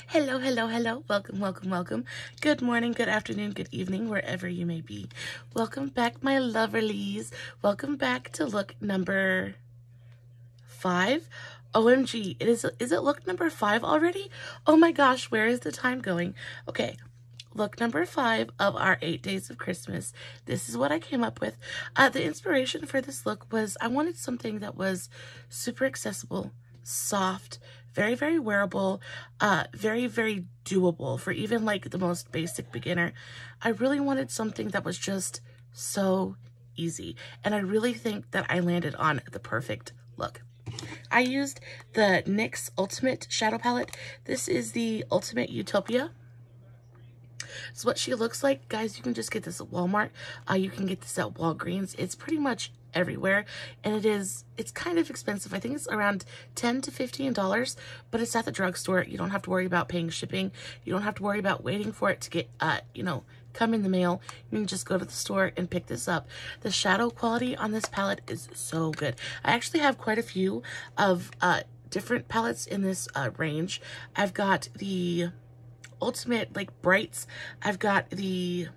Hello, hello, hello. Welcome, welcome, welcome. Good morning, good afternoon, good evening, wherever you may be. Welcome back, my loverlies. Welcome back to look number 5. OMG, is it look number 5 already? Oh my gosh, where is the time going? Okay, look number 5 of our 8 days of Christmas. This is what I came up with. The inspiration for this look was I wanted something that was super accessible, soft, very, very wearable, very, very doable for even like the most basic beginner. I really wanted something that was just so easy. And I really think that I landed on the perfect look. I used the NYX Ultimate Shadow Palette. This is the Ultimate Utopia. It's what she looks like. Guys, you can just get this at Walmart. You can get this at Walgreens. It's pretty much everywhere, and it's kind of expensive. I think it's around $10 to $15, but it's at the drugstore. You don't have to worry about paying shipping. You don't have to worry about waiting for it to get, come in the mail. You can just go to the store and pick this up. The shadow quality on this palette is so good. I actually have quite a few of different palettes in this range. I've got the Ultimate like brights. I've got a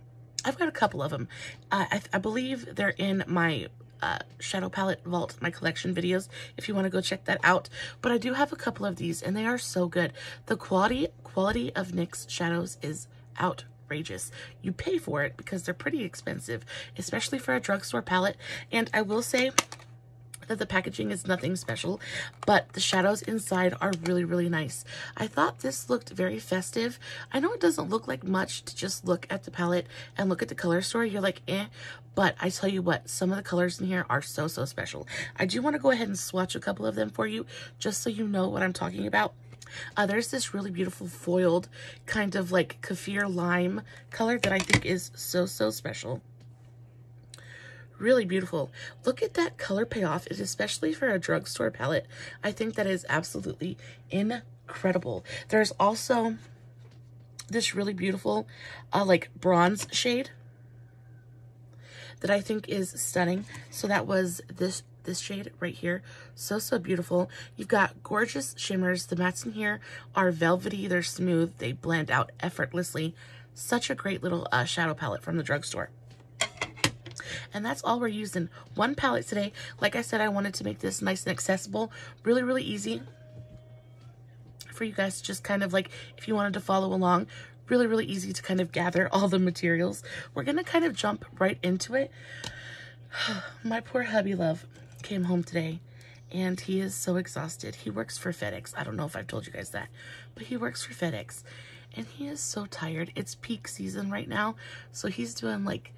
couple of them. I believe they're in my shadow palette vault, my collection videos, if you want to go check that out. But I do have a couple of these, and they are so good. The quality of NYX shadows is outrageous. You pay for it because they're pretty expensive, especially for a drugstore palette. And I will say that the packaging is nothing special, but the shadows inside are really, really nice. I thought this looked very festive. I know it doesn't look like much to just look at the palette and look at the color story. You're like, eh, but I tell you what, some of the colors in here are so, so special. I do want to go ahead and swatch a couple of them for you, just so you know what I'm talking about. There's this really beautiful foiled kind of like kaffir lime color that I think is so, so special. Really beautiful. Look at that color payoff, especially for a drugstore palette. I think that is absolutely incredible. There's also this really beautiful like bronze shade that I think is stunning. So that was this shade right here. So, so beautiful. You've got gorgeous shimmers. The mattes in here are velvety. They're smooth. They blend out effortlessly. Such a great little shadow palette from the drugstore. And that's all we're using. One palette today. Like I said, I wanted to make this nice and accessible. Really, really easy for you guys to just kind of like, if you wanted to follow along, really, really easy to kind of gather all the materials. We're going to kind of jump right into it. My poor hubby love came home today, and he is so exhausted. He works for FedEx. I don't know if I've told you guys that, but he works for FedEx, and he is so tired. It's peak season right now, so he's doing like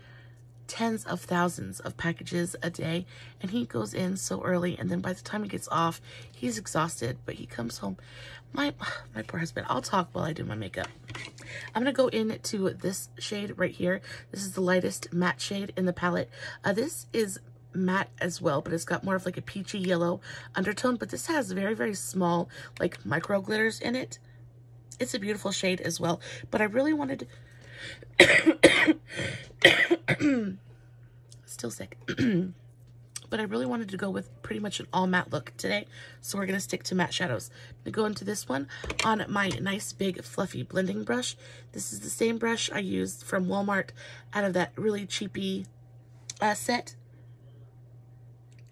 tens of thousands of packages a day, and he goes in so early, and then by the time he gets off, he's exhausted. But he comes home. My poor husband. I'll talk while I do my makeup. I'm gonna go into this shade right here. This is the lightest matte shade in the palette. This is matte as well, but it's got more of like a peachy yellow undertone, but this has very, very small like micro glitters in it. It's a beautiful shade as well, but I really wanted still sick. But I really wanted to go with pretty much an all matte look today, so we're gonna stick to matte shadows. I'm gonna go into this one on my nice big fluffy blending brush. This is the same brush I used from Walmart out of that really cheapy set,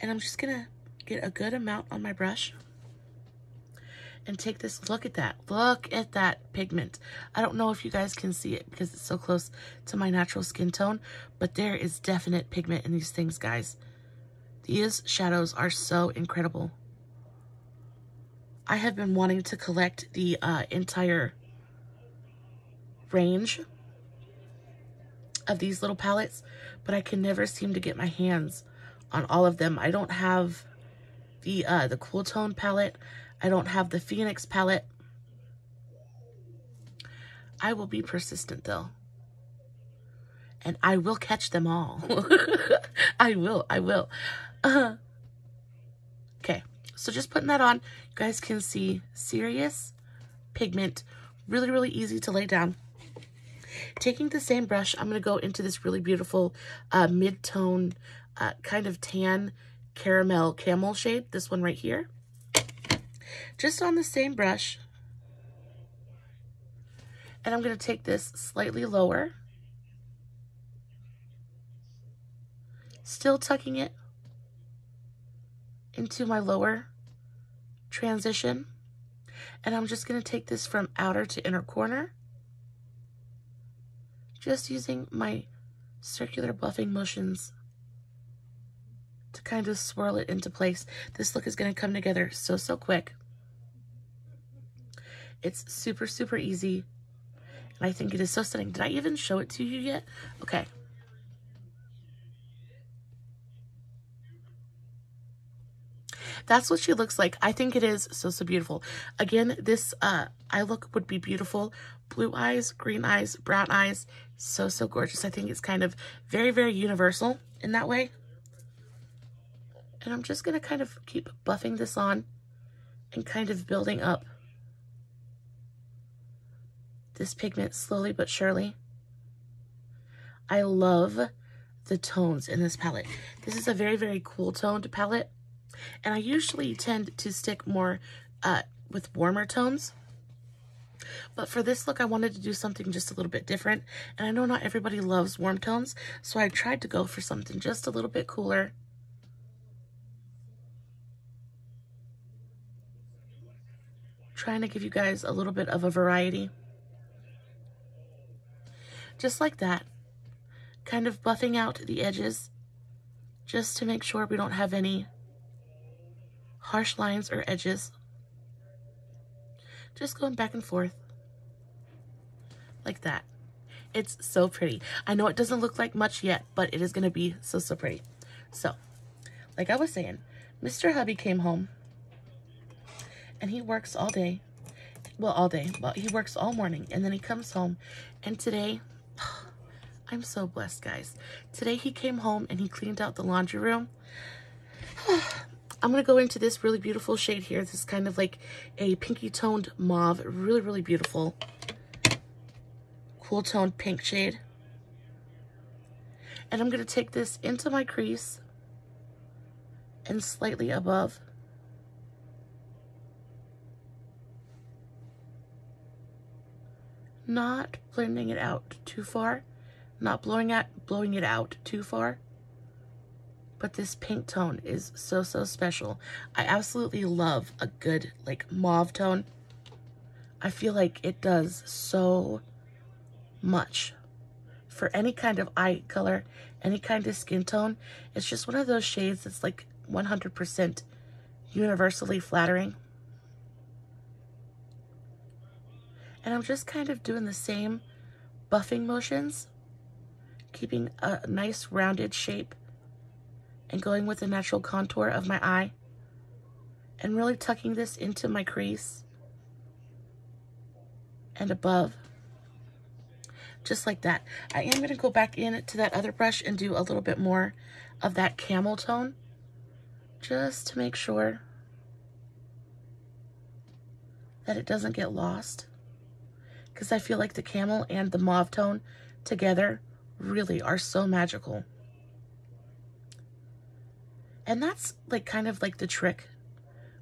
and I'm just gonna get a good amount on my brush and take this. Look at that pigment. I don't know if you guys can see it because it's so close to my natural skin tone, but there is definite pigment in these things, guys. These shadows are so incredible. I have been wanting to collect the entire range of these little palettes, but I can never seem to get my hands on all of them. I don't have the Cool Tone palette. I don't have the Phoenix palette. I will be persistent though, and I will catch them all. I will. Okay, so just putting that on, you guys can see serious pigment, really, really easy to lay down. Taking the same brush, I'm going to go into this really beautiful mid-tone kind of tan caramel camel shade, this one right here. Just on the same brush, And I'm going to take this slightly lower, still tucking it into my lower transition. And I'm just going to take this from outer to inner corner, just using my circular buffing motions to kind of swirl it into place. This look is going to come together so quick. It's super, super easy. And I think it is so stunning. Did I even show it to you yet? Okay. That's what she looks like. I think it is so beautiful. Again, this eye look would be beautiful. Blue eyes, green eyes, brown eyes. So gorgeous. I think it's kind of very, very universal in that way. And I'm just going to kind of keep buffing this on and kind of building up this pigment slowly but surely. I love the tones in this palette. This is a very, very cool toned palette. And I usually tend to stick more with warmer tones. But for this look, I wanted to do something just a little bit different. And I know not everybody loves warm tones, so I tried to go for something just a little bit cooler. Trying to give you guys a little bit of a variety. Just like that. Kind of buffing out the edges just to make sure we don't have any harsh lines or edges. Just going back and forth like that. It's so pretty. I know it doesn't look like much yet, but it is going to be so pretty. So, like I was saying, Mr. Hubby came home and he works all day. Well, all day. Well, he works all morning and then he comes home. And today, I'm so blessed, guys. Today he came home and he cleaned out the laundry room. I'm going to go into this really beautiful shade here. This is kind of like a pinky toned mauve. Really, really beautiful. Cool toned pink shade. And I'm going to take this into my crease and slightly above. Not blending it out too far. Not blowing it out too far. But this pink tone is so special. I absolutely love a good like mauve tone. I feel like it does so much for any kind of eye color, any kind of skin tone. It's just one of those shades that's like 100% universally flattering. And I'm just kind of doing the same buffing motions, keeping a nice rounded shape and going with the natural contour of my eye and really tucking this into my crease and above, just like that. I am going to go back in to that other brush and do a little bit more of that camel tone just to make sure that it doesn't get lost, because I feel like the camel and the mauve tone together really are so magical. And that's like kind of like the trick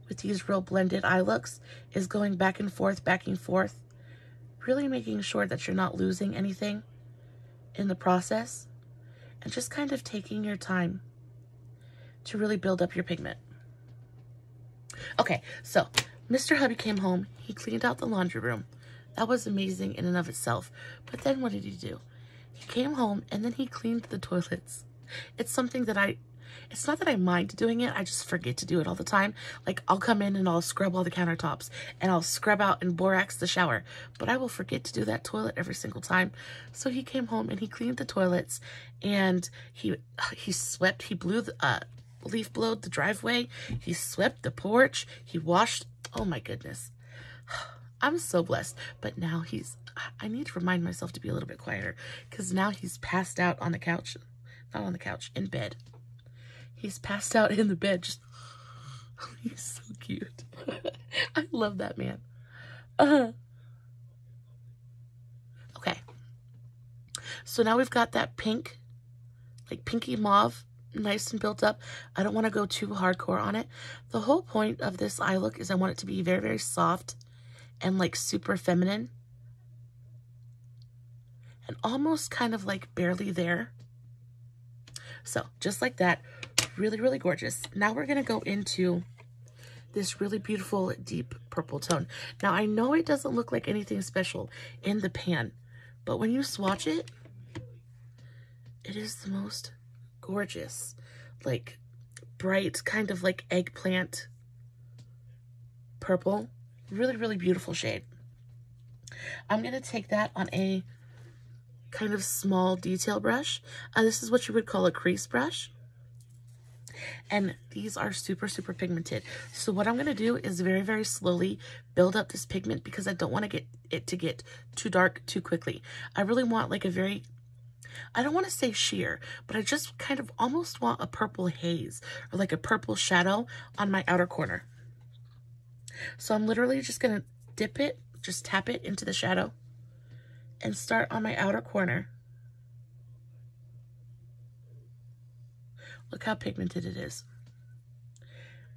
with these real blended eye looks, is going back and forth, really making sure that you're not losing anything in the process, and just kind of taking your time to really build up your pigment. Okay, so Mr. Hubby came home, he cleaned out the laundry room. That was amazing in and of itself. But then what did he do? He came home and then he cleaned the toilets. It's something that it's not that I mind doing it, I just forget to do it all the time. Like, I'll come in and I'll scrub all the countertops and I'll scrub out and borax the shower, but I will forget to do that toilet every single time. So he came home and he cleaned the toilets, and he swept, he blew the leaf blowed the driveway, he swept the porch, he washed. Oh my goodness, I'm so blessed. But now I need to remind myself to be a little bit quieter, because now he's passed out on the couch. Not on the couch, in bed. He's passed out in the bed. Just, he's so cute. I love that man. Okay. So now we've got that pink, like pinky mauve, nice and built up. I don't want to go too hardcore on it. The whole point of this eye look is I want it to be very, very soft and like super feminine. and almost kind of like barely there. So just like that, really, really gorgeous. Now we're gonna go into this really beautiful deep purple tone. Now I know it doesn't look like anything special in the pan, but when you swatch it, it is the most gorgeous, like bright, kind of like eggplant purple. Really, really beautiful shade. I'm gonna take that on a kind of small detail brush. This is what you would call a crease brush. And these are super, super pigmented. So what I'm going to do is very, very slowly build up this pigment because I don't want to get it to get too dark too quickly. I really want like a very, I don't want to say sheer, but I just kind of almost want a purple haze or like a purple shadow on my outer corner. So I'm literally just going to dip it, just tap it into the shadow and start on my outer corner. Look how pigmented it is.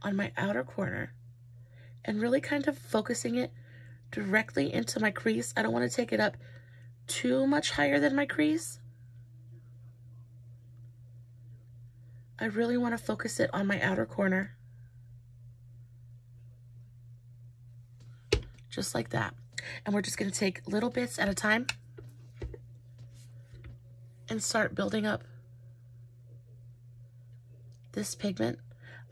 On my outer corner, and really kind of focusing it directly into my crease. I don't want to take it up too much higher than my crease. I really want to focus it on my outer corner. Just like that. And we're just going to take little bits at a time and start building up this pigment.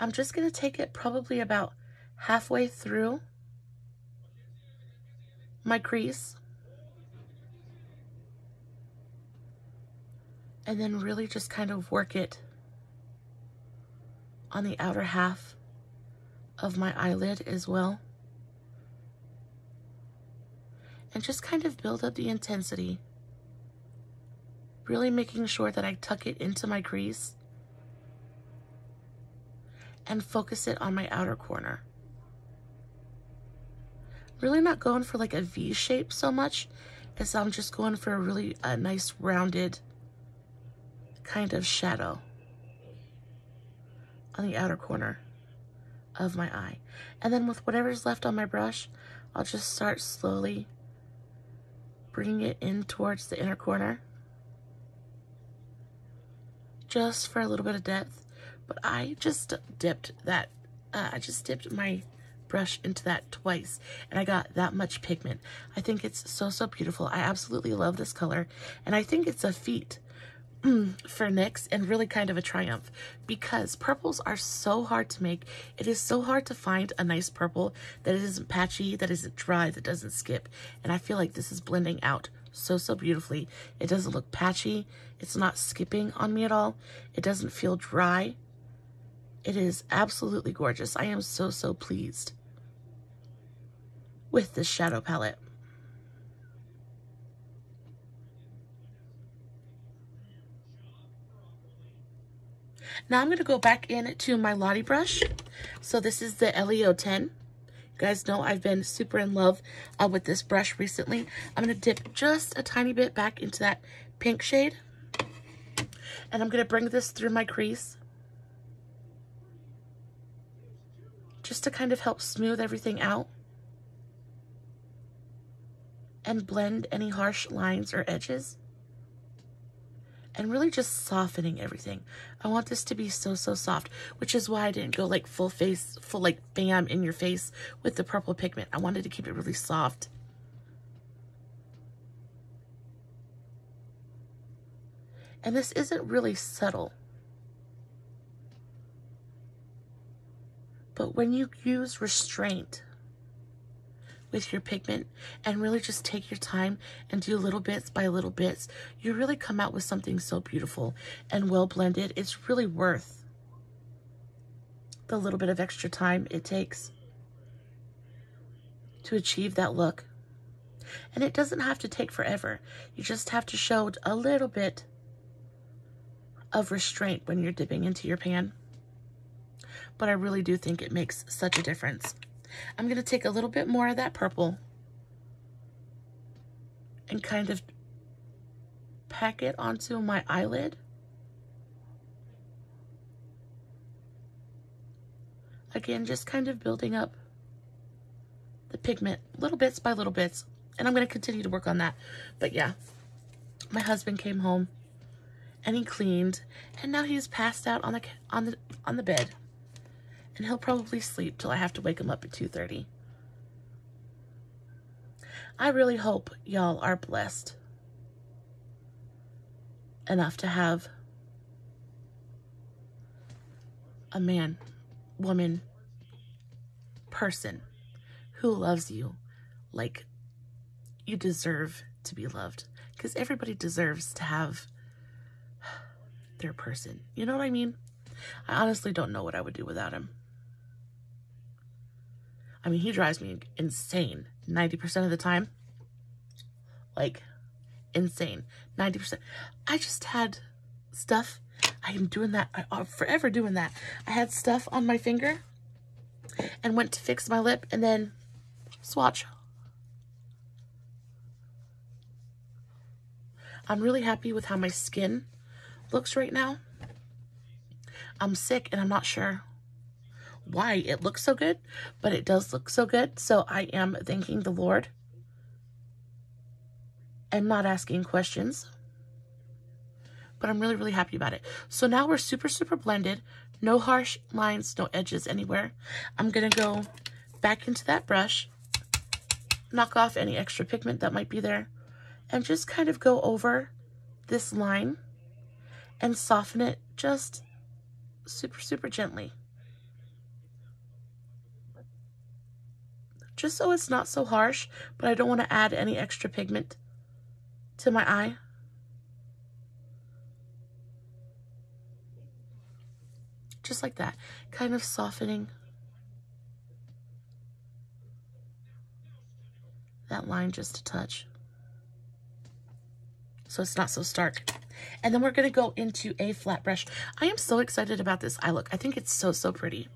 I'm just going to take it probably about halfway through my crease and then really just kind of work it on the outer half of my eyelid as well. And just kind of build up the intensity. Really making sure that I tuck it into my crease and focus it on my outer corner. Really not going for like a V shape so much as I'm just going for a really nice rounded kind of shadow on the outer corner of my eye. And then with whatever's left on my brush, I'll just start slowly bringing it in towards the inner corner, just for a little bit of depth. But I just dipped that, I just dipped my brush into that twice, and I got that much pigment. I think it's so, so beautiful. I absolutely love this color, and I think it's a feat for NYX and really kind of a triumph because purples are so hard to make. It is so hard to find a nice purple that isn't patchy, that isn't dry, that doesn't skip, and I feel like this is blending out so, so beautifully. It doesn't look patchy. It's not skipping on me at all. It doesn't feel dry. It is absolutely gorgeous. I am so, so pleased with this shadow palette. Now I'm going to go back into my Lottie brush. So this is the LEO 10. You guys know I've been super in love with this brush recently. I'm going to dip just a tiny bit back into that pink shade. And I'm going to bring this through my crease, just to kind of help smooth everything out and blend any harsh lines or edges. And really just softening everything. I want this to be so, so soft, which is why I didn't go like full face, full like bam in your face with the purple pigment. I wanted to keep it really soft. And this isn't really subtle. But when you use restraint with your pigment and really just take your time and do little bits by little bits, you really come out with something so beautiful and well blended. It's really worth the little bit of extra time it takes to achieve that look. And it doesn't have to take forever. You just have to show a little bit of restraint when you're dipping into your pan. But I really do think it makes such a difference. I'm going to take a little bit more of that purple and kind of pack it onto my eyelid. Again, just kind of building up the pigment little bits by little bits. And I'm going to continue to work on that. But yeah, my husband came home and he cleaned, and now he's passed out on the bed, and he'll probably sleep till I have to wake him up at 2:30. I really hope y'all are blessed enough to have a man, woman, person who loves you like you deserve to be loved, because everybody deserves to have their person. You know what I mean? I honestly don't know what I would do without him. I mean, he drives me insane 90% of the time. Like, insane. 90%. I just had stuff. I am doing that. I'm forever doing that. I had stuff on my finger and went to fix my lip, and then swatch. I'm really happy with how my skin looks right now. I'm sick and I'm not sure why it looks so good, but it does look so good. So I am thanking the Lord and not asking questions, but I'm really, really happy about it. So now we're super, super blended. No harsh lines, no edges anywhere. I'm going to go back into that brush, knock off any extra pigment that might be there, and just kind of go over this line and soften it just super, super gently. Just so it's not so harsh, but I don't want to add any extra pigment to my eye. Just like that, kind of softening that line just a touch, so it's not so stark. And then we're going to go into a flat brush. I am so excited about this eye look. I think it's so, so pretty.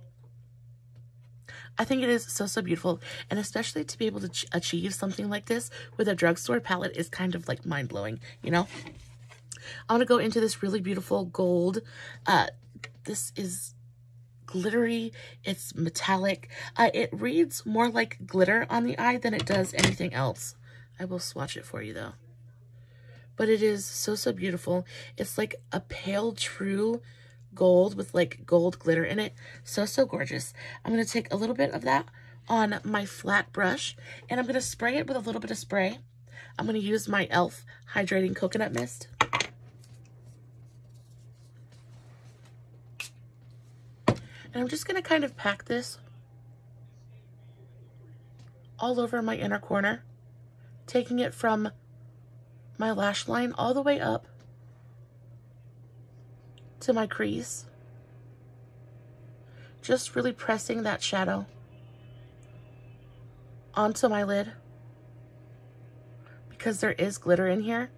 I think it is so, so beautiful. And especially to be able to achieve something like this with a drugstore palette is kind of like mind-blowing, you know? I'm going to go into this really beautiful gold. This is glittery. It's metallic. It reads more like glitter on the eye than it does anything else. I will swatch it for you though. But it is so, so beautiful. It's like a pale true gold with like gold glitter in it. So, so gorgeous. I'm going to take a little bit of that on my flat brush, and I'm going to spray it with a little bit of spray. I'm going to use my e.l.f. Hydrating Coconut Mist. And I'm just going to kind of pack this all over my inner corner, taking it from my lash line all the way up to my crease. Just really pressing that shadow onto my lid, because there is glitter in here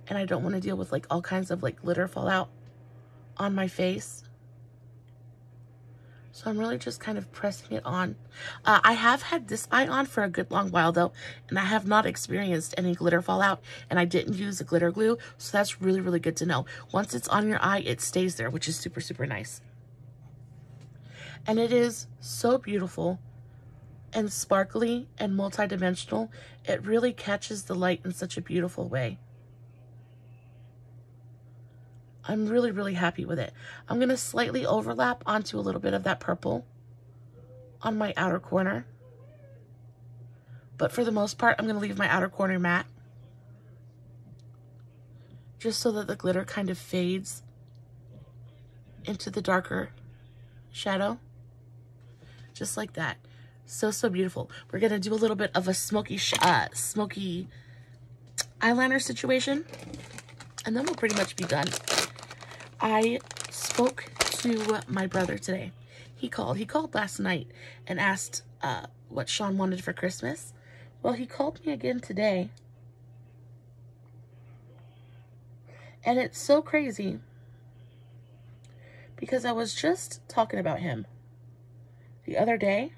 and I don't want to deal with like all kinds of like glitter fallout on my face. So I'm really just kind of pressing it on. I have had this eye on for a good long while though, and I have not experienced any glitter fallout, and I didn't use a glitter glue, so that's really, really good to know. Once it's on your eye, it stays there, which is super, super nice. And it is so beautiful and sparkly and multi-dimensional. It really catches the light in such a beautiful way. I'm really, really happy with it. I'm going to slightly overlap onto a little bit of that purple on my outer corner. But for the most part, I'm going to leave my outer corner matte, just so that the glitter kind of fades into the darker shadow. Just like that. So, so beautiful. We're going to do a little bit of a smoky eyeliner situation, and then we'll pretty much be done. I spoke to my brother today. He called last night and asked what Sean wanted for Christmas. Well, he called me again today. And it's so crazy, because I was just talking about him the other day.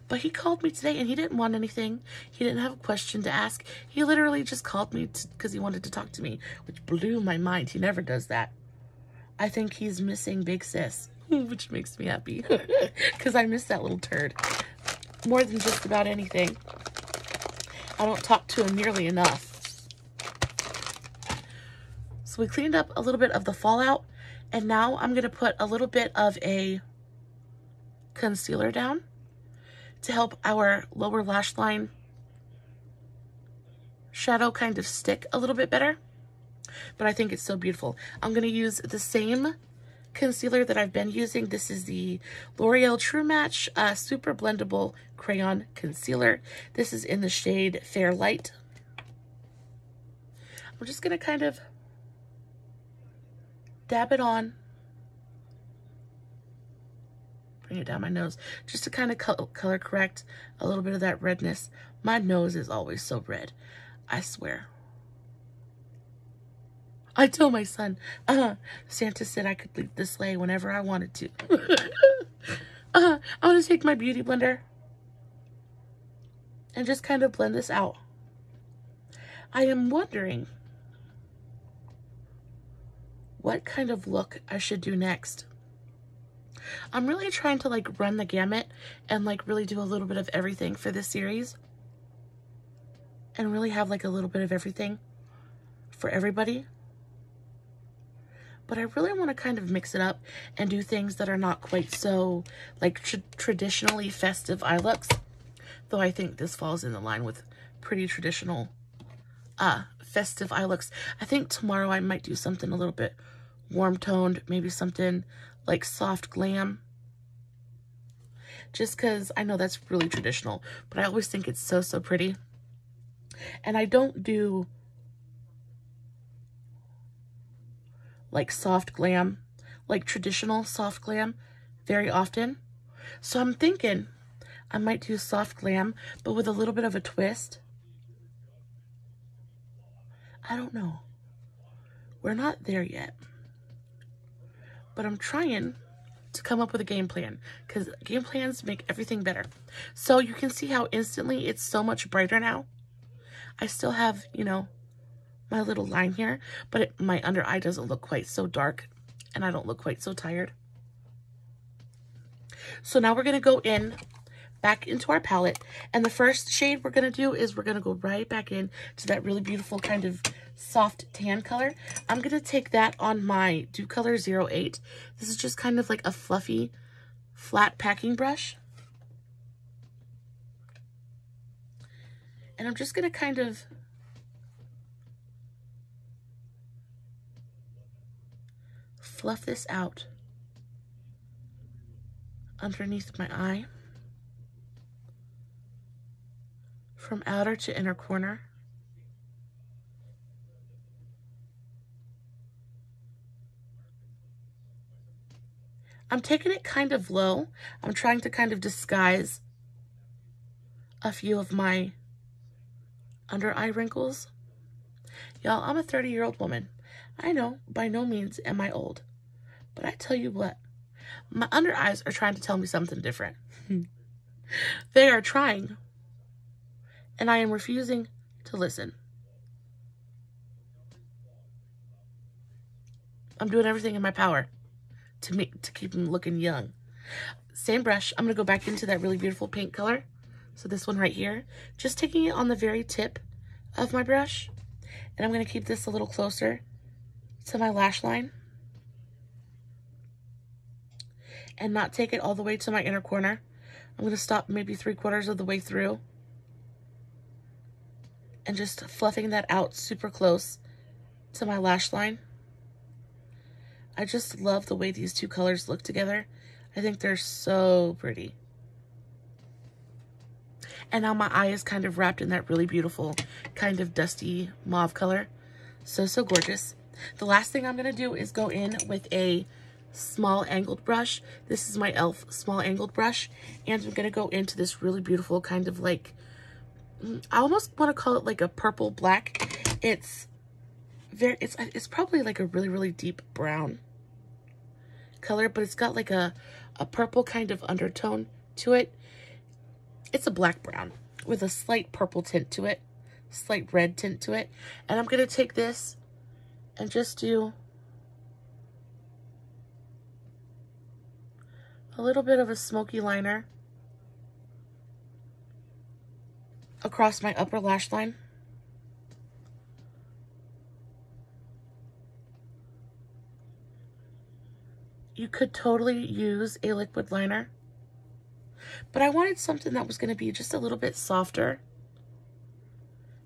But he called me today and he didn't want anything. He didn't have a question to ask. He literally just called me because he wanted to talk to me, which blew my mind. He never does that. I think he's missing Big Sis, which makes me happy because I miss that little turd more than just about anything. I don't talk to him nearly enough. So we cleaned up a little bit of the fallout, and now I'm going to put a little bit of a concealer down to help our lower lash line shadow kind of stick a little bit better. But I think it's so beautiful. I'm going to use the same concealer that I've been using. This is the L'Oreal True Match Super Blendable Crayon Concealer. This is in the shade Fair Light. I'm just going to kind of dab it on. Bring it down my nose just to kind of color correct a little bit of that redness. My nose is always so red, I swear. I told my son, Santa said I could leave the sleigh whenever I wanted to. I'm going to take my beauty blender and just kind of blend this out. I am wondering what kind of look I should do next. I'm really trying to like run the gamut and like really do a little bit of everything for this series. And really have like a little bit of everything for everybody. But I really want to kind of mix it up and do things that are not quite so like traditionally festive eye looks. Though I think this falls in the line with pretty traditional festive eye looks. I think tomorrow I might do something a little bit warm toned, maybe something like soft glam. Just because I know that's really traditional, but I always think it's so, so pretty. And I don't do like soft glam, like traditional soft glam very often. So I'm thinking I might do soft glam, but with a little bit of a twist. I don't know. We're not there yet. But I'm trying to come up with a game plan, because game plans make everything better. So you can see how instantly it's so much brighter now. I still have, you know, my little line here, but my under eye doesn't look quite so dark, and I don't look quite so tired. So now we're going to go in back into our palette, and the first shade we're going to do is we're going to go right back in to that really beautiful kind of soft tan color. I'm going to take that on my Dew Color 08. This is just kind of like a fluffy, flat packing brush. And I'm just going to kind of fluff this out underneath my eye from outer to inner corner. I'm taking it kind of low. I'm trying to kind of disguise a few of my under eye wrinkles. Y'all, I'm a 30-year-old woman. I know, by no means am I old. But I tell you what, my under eyes are trying to tell me something different. They are trying, and I am refusing to listen. I'm doing everything in my power to keep them looking young. Same brush, I'm going to go back into that really beautiful pink color. So this one right here, just taking it on the very tip of my brush. And I'm going to keep this a little closer to my lash line. And not take it all the way to my inner corner. I'm going to stop maybe 3/4 of the way through. And just fluffing that out super close to my lash line. I just love the way these two colors look together. I think they're so pretty. And now my eye is kind of wrapped in that really beautiful kind of dusty mauve color. So, so gorgeous. The last thing I'm going to do is go in with a small angled brush. This is my e.l.f. small angled brush. And I'm going to go into this really beautiful kind of like, I almost want to call it like a purple black. It's probably like a really, really deep brown color, but it's got like a purple kind of undertone to it. It's a black brown with a slight purple tint to it, slight red tint to it. And I'm going to take this and just do a little bit of a smoky liner. across my upper lash line. You could totally use a liquid liner, but I wanted something that was going to be just a little bit softer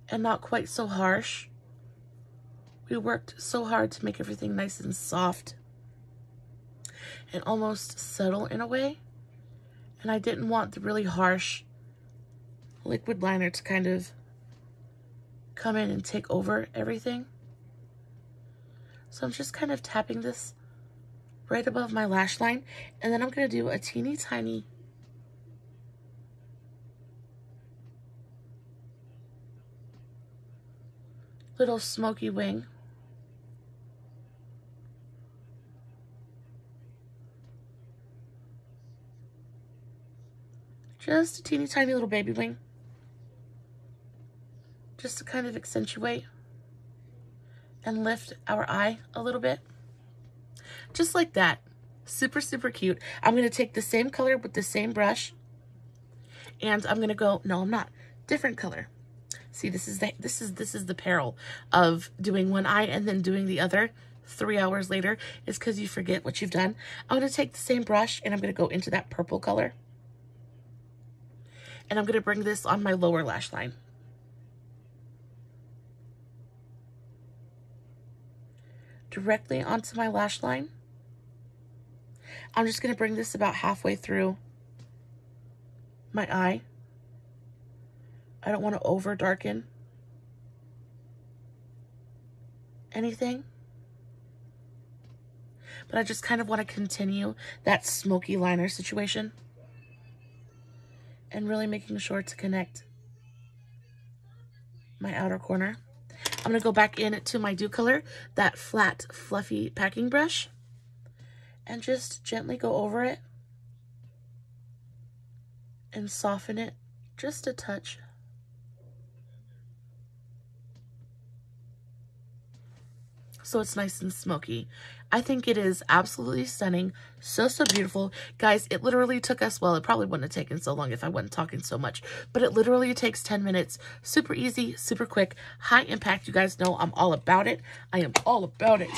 and not quite so harsh. We worked so hard to make everything nice and soft and almost subtle in a way, and I didn't want the really harsh liquid liner to kind of come in and take over everything. So I'm just kind of tapping this right above my lash line, and then I'm going to do a teeny tiny little smoky wing. Just a teeny tiny little baby wing. Just to kind of accentuate and lift our eye a little bit. Just like that. Super, super cute. I'm going to take the same color with the same brush, and I'm going to go, no, I'm not. Different color. See, this is the peril of doing one eye and then doing the other 3 hours later, is because you forget what you've done. I'm going to take the same brush and I'm going to go into that purple color. And I'm going to bring this on my lower lash line. Directly onto my lash line. I'm just going to bring this about halfway through my eye. I don't want to over darken anything, but I just kind of want to continue that smoky liner situation and really making sure to connect my outer corner. I'm going to go back in to my Dew Color, that flat, fluffy packing brush, and just gently go over it and soften it just a touch. So it's nice and smoky. I think it is absolutely stunning. So, so beautiful. Guys, it literally took us, well, it probably wouldn't have taken so long if I wasn't talking so much, but it literally takes 10 minutes. Super easy, super quick, high impact. You guys know I'm all about it. I am all about it.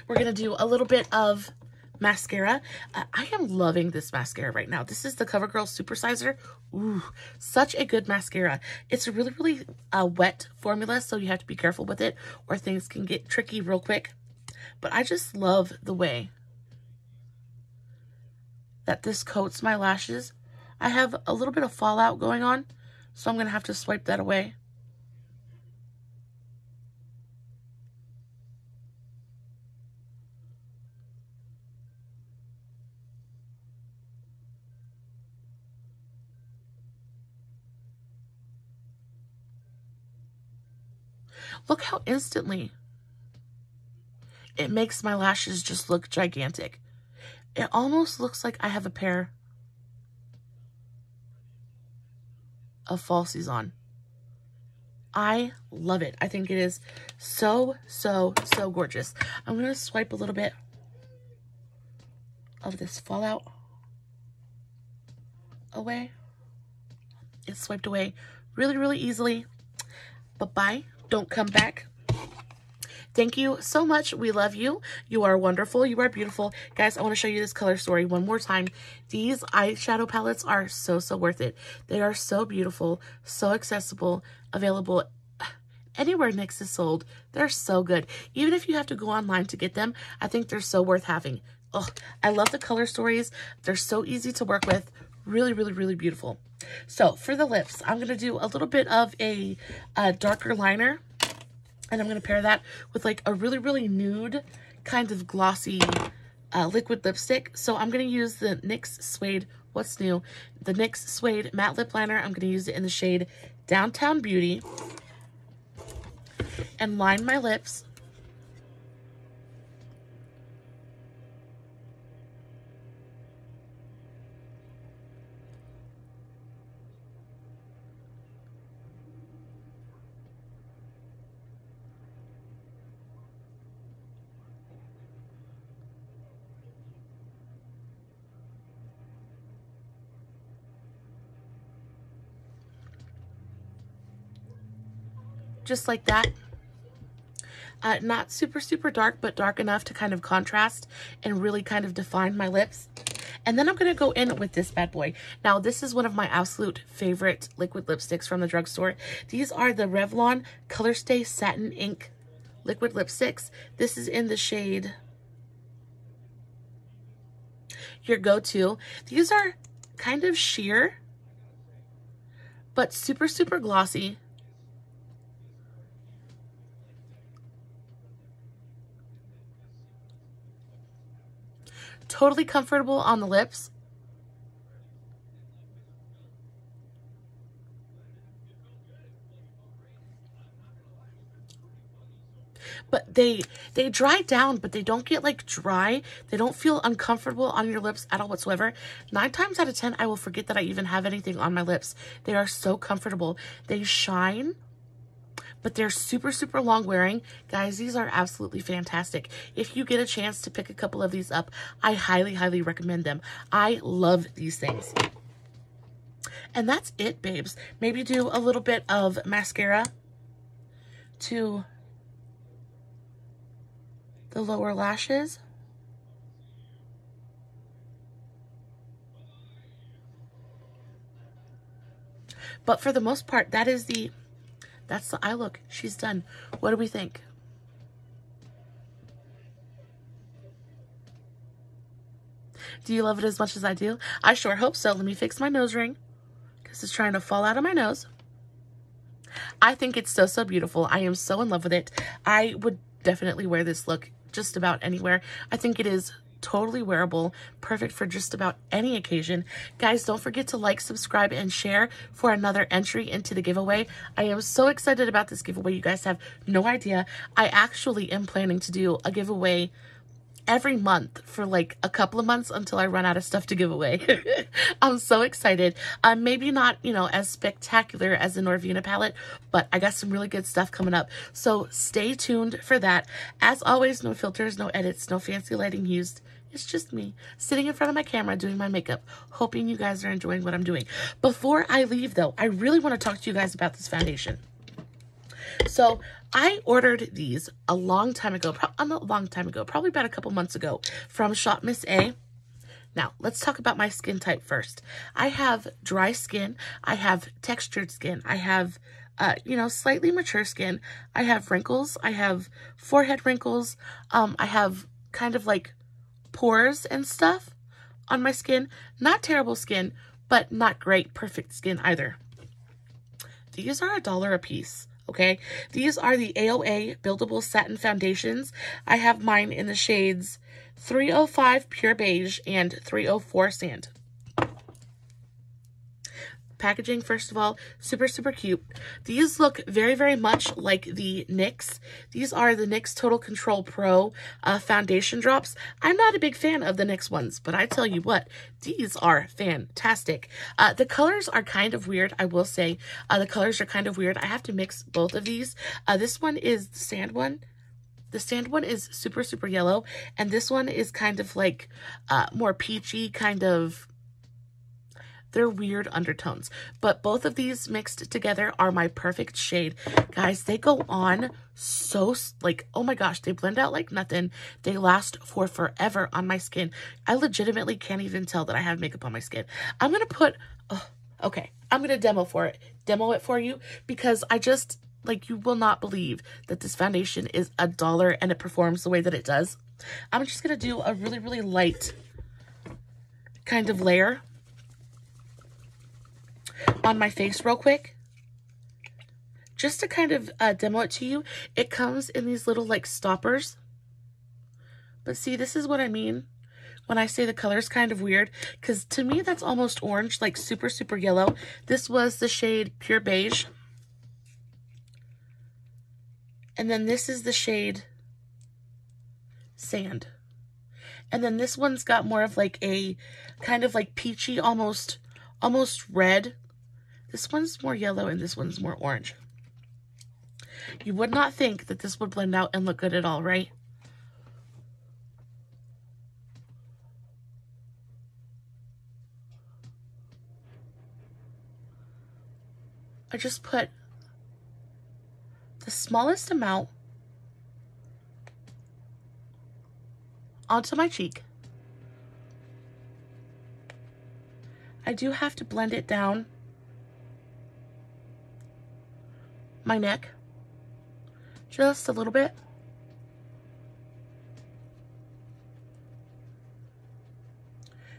We're going to do a little bit of mascara. I am loving this mascara right now. This is the Covergirl Supersizer. Ooh, such a good mascara. It's a really, really wet formula, so you have to be careful with it or things can get tricky real quick. But I just love the way that this coats my lashes. I have a little bit of fallout going on, so I'm going to have to swipe that away. Look how instantly it makes my lashes just look gigantic. It almost looks like I have a pair of falsies on. I love it. I think it is so, so, so gorgeous. I'm going to swipe a little bit of this fallout away. It's swiped away really, really easily. Bye-bye. Don't come back. Thank you so much. We love you. You are wonderful. You are beautiful. Guys, I want to show you this color story one more time. These eyeshadow palettes are so, so worth it. They are so beautiful, so accessible, available anywhere NYX is sold. They're so good. Even if you have to go online to get them, I think they're so worth having. Oh, I love the color stories. They're so easy to work with. Really, really, really beautiful. So for the lips, I'm going to do a little bit of a darker liner. And I'm going to pair that with like a really, really nude kind of glossy liquid lipstick. So I'm going to use the NYX Suede, what's new? The NYX Suede Matte Lip Liner. I'm going to use it in the shade Downtown Beauty. And line my lips. just like that. Not super, super dark, but dark enough to kind of contrast and really kind of define my lips. And then I'm going to go in with this bad boy. Now, this is one of my absolute favorite liquid lipsticks from the drugstore. These are the Revlon ColorStay Satin Ink liquid lipsticks. This is in the shade Your Go-To. These are kind of sheer, but super, super glossy. Totally comfortable on the lips. But they dry down, but they don't get like dry. They don't feel uncomfortable on your lips at all whatsoever. 9 times out of 10, I will forget that I even have anything on my lips. They are so comfortable. They shine, but they're super, super long wearing. Guys, these are absolutely fantastic. If you get a chance to pick a couple of these up, I highly, highly recommend them. I love these things. And that's it, babes. Maybe do a little bit of mascara to the lower lashes. But for the most part, that's the eye look. She's done. What do we think? Do you love it as much as I do? I sure hope so. Let me fix my nose ring because it's trying to fall out of my nose. I think it's so, so beautiful. I am so in love with it. I would definitely wear this look just about anywhere. I think it is totally wearable, perfect for just about any occasion. Guys, don't forget to like, subscribe, and share for another entry into the giveaway. I am so excited about this giveaway. You guys have no idea. I actually am planning to do a giveaway every month for like a couple of months until I run out of stuff to give away. I'm so excited. Maybe not, you know, as spectacular as the Norvina palette, but I got some really good stuff coming up. So stay tuned for that. As always, no filters, no edits, no fancy lighting used. It's just me sitting in front of my camera doing my makeup, hoping you guys are enjoying what I'm doing. Before I leave though, I really want to talk to you guys about this foundation. So I ordered these a long time ago, probably about a couple months ago from Shop Miss A. Now, let's talk about my skin type first. I have dry skin. I have textured skin. I have, you know, slightly mature skin. I have wrinkles. I have forehead wrinkles. I have kind of like pores and stuff on my skin. Not terrible skin, but not great, perfect skin either. These are $1 a piece. Okay, these are the AOA Buildable Satin Foundations. I have mine in the shades 305 Pure Beige and 304 Sand. Packaging, first of all, super, super cute. These look very, very much like the NYX. These are the NYX Total Control Pro foundation drops. I'm not a big fan of the NYX ones, but I tell you what, these are fantastic. The colors are kind of weird, I will say. The colors are kind of weird. I have to mix both of these. This one is the sand one. The sand one is super, super yellow, and this one is kind of like more peachy, kind of... They're weird undertones, but both of these mixed together are my perfect shade. Guys, they go on so, like, oh my gosh, they blend out like nothing. They last for forever on my skin. I legitimately can't even tell that I have makeup on my skin. I'm going to put, okay, I'm going to demo it for you because I just, like, you will not believe that this foundation is $1 and it performs the way that it does. I'm just going to do a really, really light kind of layer on my face real quick, just to kind of demo it to you. It comes in these little like stoppers, but see, this is what I mean when I say the color's kind of weird, because to me that's almost orange, like super, super yellow. This was the shade Pure Beige, and then this is the shade Sand, and then this one's got more of like a kind of like peachy, almost red. This one's more yellow and this one's more orange. You would not think that this would blend out and look good at all, right? I just put the smallest amount onto my cheek. I do have to blend it down my neck just a little bit.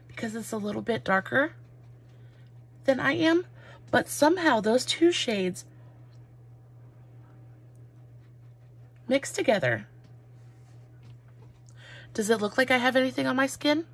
Because it's a little bit darker than I am, but somehow those two shades mix together. Does it look like I have anything on my skin?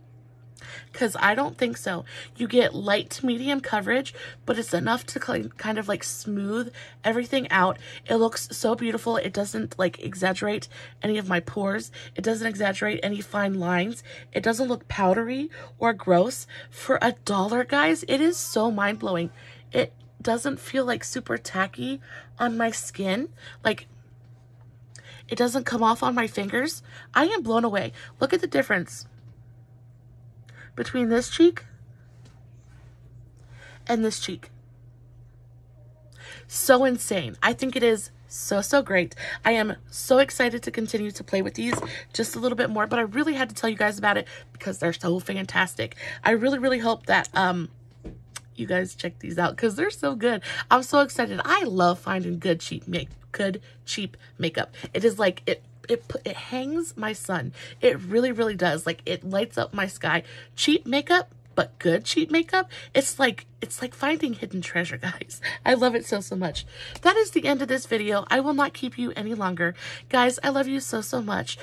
Because I don't think so. You get light to medium coverage, but it's enough to kind of like smooth everything out. It looks so beautiful. It doesn't like exaggerate any of my pores. It doesn't exaggerate any fine lines. It doesn't look powdery or gross. For $1, guys, it is so mind-blowing. It doesn't feel like super tacky on my skin. Like, it doesn't come off on my fingers. I am blown away. Look at the difference between this cheek and this cheek. So insane. I think it is so great. I am so excited to continue to play with these just a little bit more, but I really had to tell you guys about it because they're so fantastic. I really hope that you guys check these out because they're so good. I'm so excited. I love finding good cheap makeup. It is like it hangs my sun. It really does. Like, it lights up my sky. Cheap makeup, but good cheap makeup. It's like finding hidden treasure, guys. I love it so much. That is the end of this video. I will not keep you any longer. Guys, I love you so much.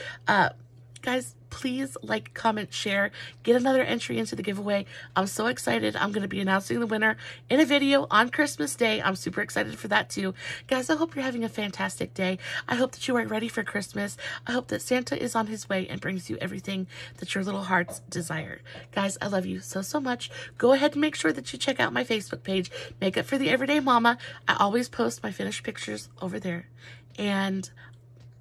Guys, please like, comment, share, get another entry into the giveaway. I'm so excited. I'm going to be announcing the winner in a video on Christmas Day. I'm super excited for that too. Guys, I hope you're having a fantastic day. I hope that you are ready for Christmas. I hope that Santa is on his way and brings you everything that your little hearts desire. Guys, I love you so much. Go ahead and make sure that you check out my Facebook page, Makeup for the Everyday Mama. I always post my finished pictures over there. And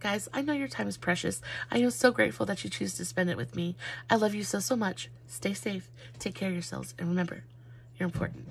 guys, I know your time is precious. I am so grateful that you choose to spend it with me. I love you so much. Stay safe. Take care of yourselves. And remember, you're important.